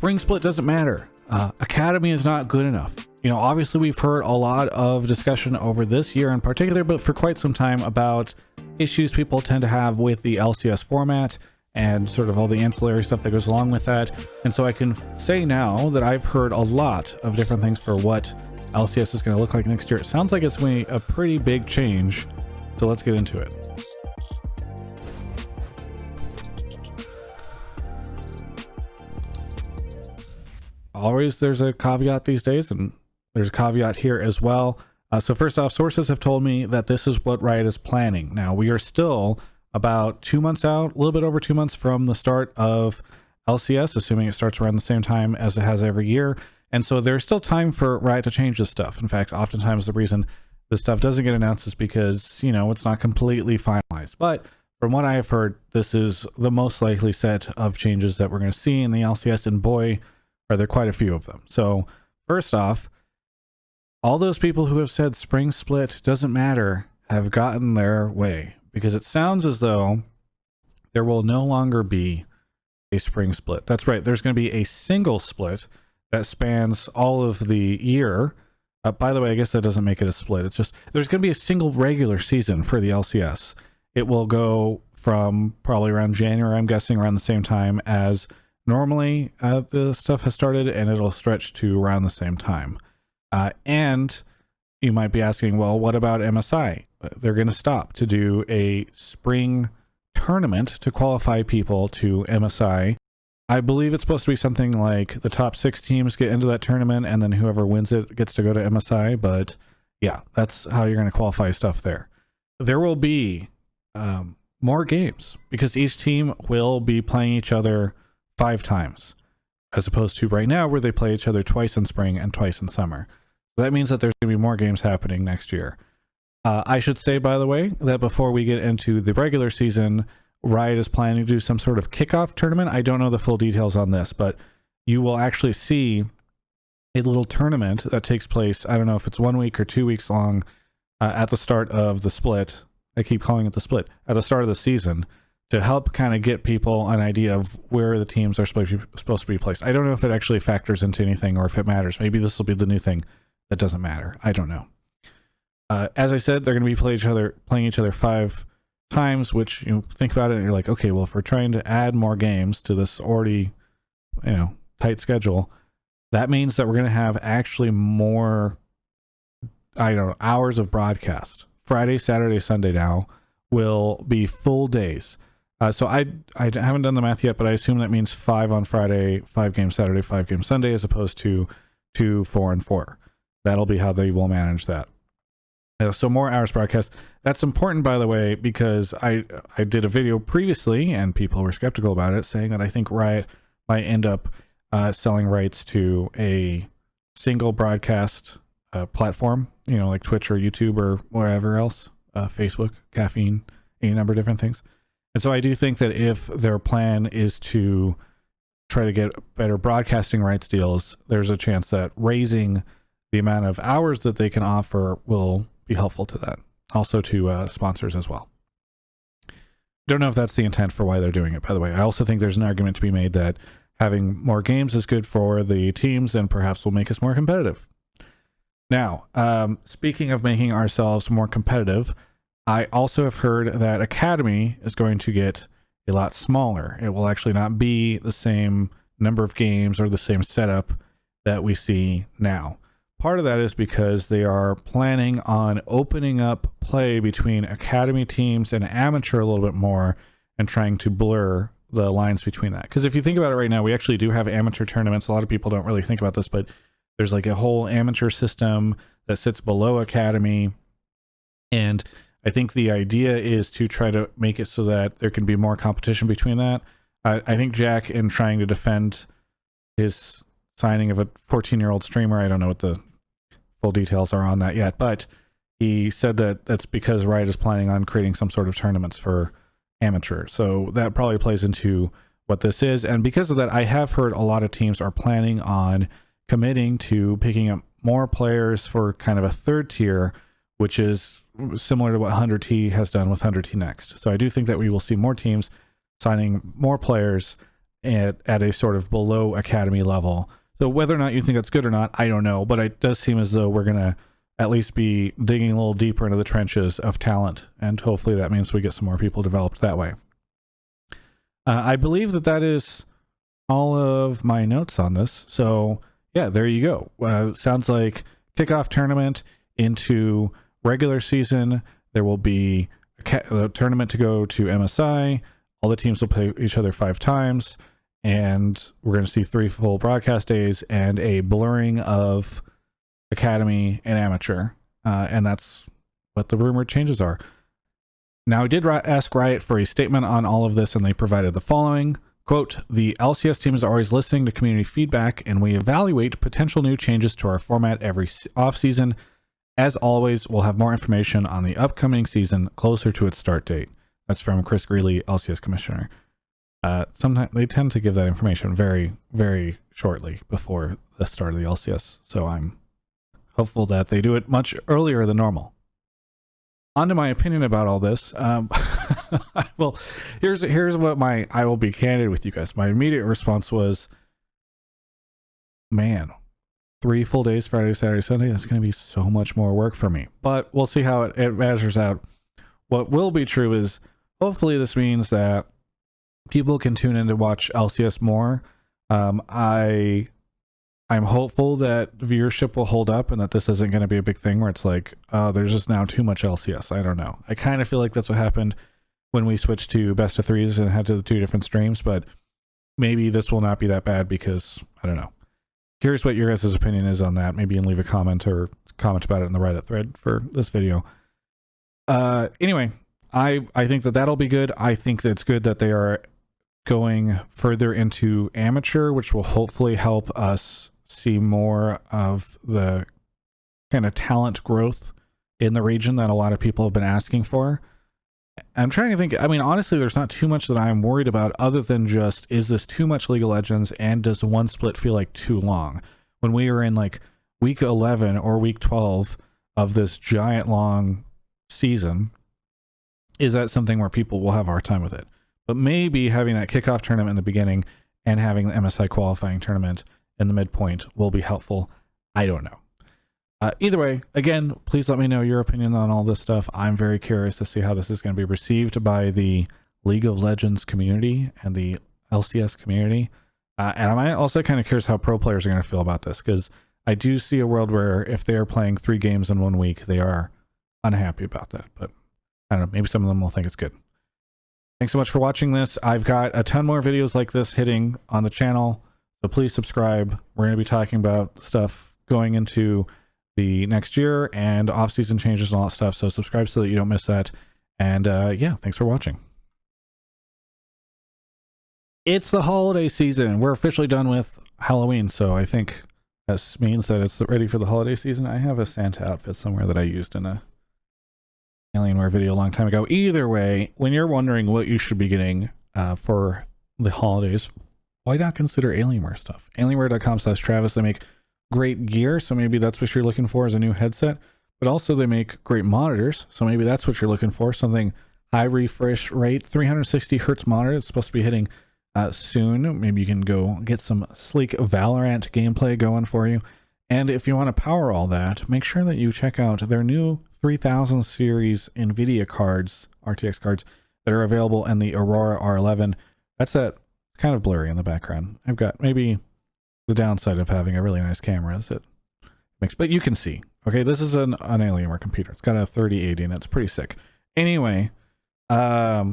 spring split doesn't matter. Academy is not good enough. You know, obviously we've heard a lot of discussion over this year in particular, but for quite some time about issues people tend to have with the LCS format and sort of all the ancillary stuff that goes along with that. And so I can say now that I've heard a lot of different things for what LCS is going to look like next year. It sounds like it's going to be a pretty big change. So let's get into it. Always there's a caveat these days, and there's a caveat here as well. So first off, sources have told me that this is what Riot is planning. Now, we are still about 2 months out, a little bit over 2 months from the start of LCS, assuming it starts around the same time as it has every year. And so there's still time for Riot to change this stuff. In fact, oftentimes the reason this stuff doesn't get announced is because, you know, it's not completely finalized. But from what I have heard, this is the most likely set of changes that we're going to see in the LCS, and boy, are there quite a few of them. So first off, all those people who have said spring split doesn't matter have gotten their way, because it sounds as though there will no longer be a spring split. That's right. There's going to be a single split that spans all of the year. By the way, I guess that doesn't make it a split. It's just there's going to be a single regular season for the LCS. It will go from probably around January, I'm guessing around the same time as normally the stuff has started, and it'll stretch to around the same time. And you might be asking, well, what about MSI? They're going to stop to do a spring tournament to qualify people to MSI. I believe it's supposed to be something like the top 6 teams get into that tournament, and then whoever wins it gets to go to MSI. But yeah, that's how you're going to qualify stuff there. There will be more games, because each team will be playing each other 5 times, as opposed to right now where they play each other twice in spring and twice in summer. That means that there's going to be more games happening next year. I should say, by the way, that before we get into the regular season, Riot is planning to do some sort of kickoff tournament. I don't know the full details on this, but you will actually see a little tournament that takes place. I don't know if it's 1 week or 2 weeks long at the start of the split. I keep calling it the split. At the start of the season, to help kind of get people an idea of where the teams are supposed to be placed. I don't know if it actually factors into anything or if it matters. Maybe this will be the new thing that doesn't matter. I don't know. As I said, they're going to be playing each other 5 times, which, you know, think about it and you're like, okay, well, if we're trying to add more games to this already, you know, tight schedule, that means that we're going to have actually more, I don't know, hours of broadcast. Friday, Saturday, Sunday now will be full days. So I haven't done the math yet, but I assume that means 5 on Friday, 5 games Saturday, 5 games Sunday, as opposed to 2, 4, and 4. That'll be how they will manage that. So more hours broadcast. That's important, by the way, because I did a video previously and people were skeptical about it, saying that I think Riot might end up selling rights to a single broadcast platform, you know, like Twitch or YouTube or wherever else, Facebook, Caffeine, a number of different things. And so I do think that if their plan is to try to get better broadcasting rights deals, there's a chance that raising the amount of hours that they can offer will be helpful to that. Also to sponsors as well. Don't know if that's the intent for why they're doing it, by the way. I also think there's an argument to be made that having more games is good for the teams and perhaps will make us more competitive. Now, speaking of making ourselves more competitive, I also have heard that Academy is going to get a lot smaller. It will actually not be the same number of games or the same setup that we see now. Part of that is because they are planning on opening up play between Academy teams and amateur a little bit more and trying to blur the lines between that. Because if you think about it right now, we actually do have amateur tournaments. A lot of people don't really think about this, but there's like a whole amateur system that sits below Academy. And I think the idea is to try to make it so that there can be more competition between that. I think Jack, in trying to defend his signing of a 14-year-old streamer, I don't know what the full details are on that yet, but he said that that's because Riot is planning on creating some sort of tournaments for amateur. So that probably plays into what this is. And because of that, I have heard a lot of teams are planning on committing to picking up more players for kind of a third tier, which is similar to what 100T has done with 100T Next. So I do think that we will see more teams signing more players at a sort of below academy level. So whether or not you think that's good or not, I don't know, but it does seem as though we're going to at least be digging a little deeper into the trenches of talent, and hopefully that means we get some more people developed that way. I believe that is all of my notes on this. So yeah, there you go. Sounds like kickoff tournament into regular season. There will be a tournament to go to MSI. All the teams will play each other 5 times, and we're going to see 3 full broadcast days and a blurring of academy and amateur. And that's what the rumored changes are. Now, I did ask Riot for a statement on all of this, and they provided the following. Quote, the LCS team is always listening to community feedback, and we evaluate potential new changes to our format every off-season. As always, we'll have more information on the upcoming season closer to its start date. That's from Chris Greeley, LCS commissioner. Sometimes they tend to give that information very, very shortly before the start of the LCS, so I'm hopeful that they do it much earlier than normal. On to my opinion about all this. Well, here's what I will be candid with you guys. My immediate response was, man, 3 full days, Friday, Saturday, Sunday, that's going to be so much more work for me. But we'll see how it measures out. What will be true is, hopefully this means that people can tune in to watch LCS more. I'm hopeful that viewership will hold up and that this isn't going to be a big thing where it's like, there's just now too much LCS. I don't know. I kind of feel like that's what happened when we switched to best of 3s and had to the 2 different streams, but maybe this will not be that bad because, I don't know. Curious what your guys' opinion is on that. Maybe you can leave a comment or comment about it in the Reddit thread for this video. Anyway, I think that'll be good. I think that it's good that they are going further into amateur, which will hopefully help us see more of the kind of talent growth in the region that a lot of people have been asking for. I'm trying to think, I mean, honestly, there's not too much that I'm worried about other than just, is this too much League of Legends, and does one split feel like too long? When we were in like week 11 or week 12 of this giant long season, is that something where people will have a hard time with it? But maybe having that kickoff tournament in the beginning and having the MSI qualifying tournament in the midpoint will be helpful. I don't know. Either way, again, please let me know your opinion on all this stuff. I'm very curious to see how this is going to be received by the League of Legends community and the LCS community. And I'm also kind of curious how pro players are going to feel about this, because I do see a world where if they are playing 3 games in 1 week, they are unhappy about that. But I don't know, maybe some of them will think it's good. Thanks so much for watching this. I've got a ton more videos like this hitting on the channel, so please subscribe. We're going to be talking about stuff going into the next year and off-season changes and all that stuff, so subscribe so that you don't miss that. And yeah, thanks for watching. It's the holiday season. We're officially done with Halloween, so I think that means that it's ready for the holiday season. I have a Santa outfit somewhere that I used in a Alienware video a long time ago. Either way, when you're wondering what you should be getting for the holidays, why not consider Alienware stuff? Alienware.com/Travis. They make great gear, so maybe that's what you're looking for as a new headset. But also they make great monitors, so maybe that's what you're looking for. Something high refresh rate, 360 hertz monitor. It's supposed to be hitting soon. Maybe you can go get some sleek Valorant gameplay going for you. And if you want to power all that, make sure that you check out their new 3000 series NVIDIA cards, RTX cards, that are available in the Aurora R11. That's that kind of blurry in the background. I've got maybe the downside of having a really nice camera is it makes, but you can see. Okay, this is an Alienware computer. It's got a 3080 and it's pretty sick. Anyway, yeah.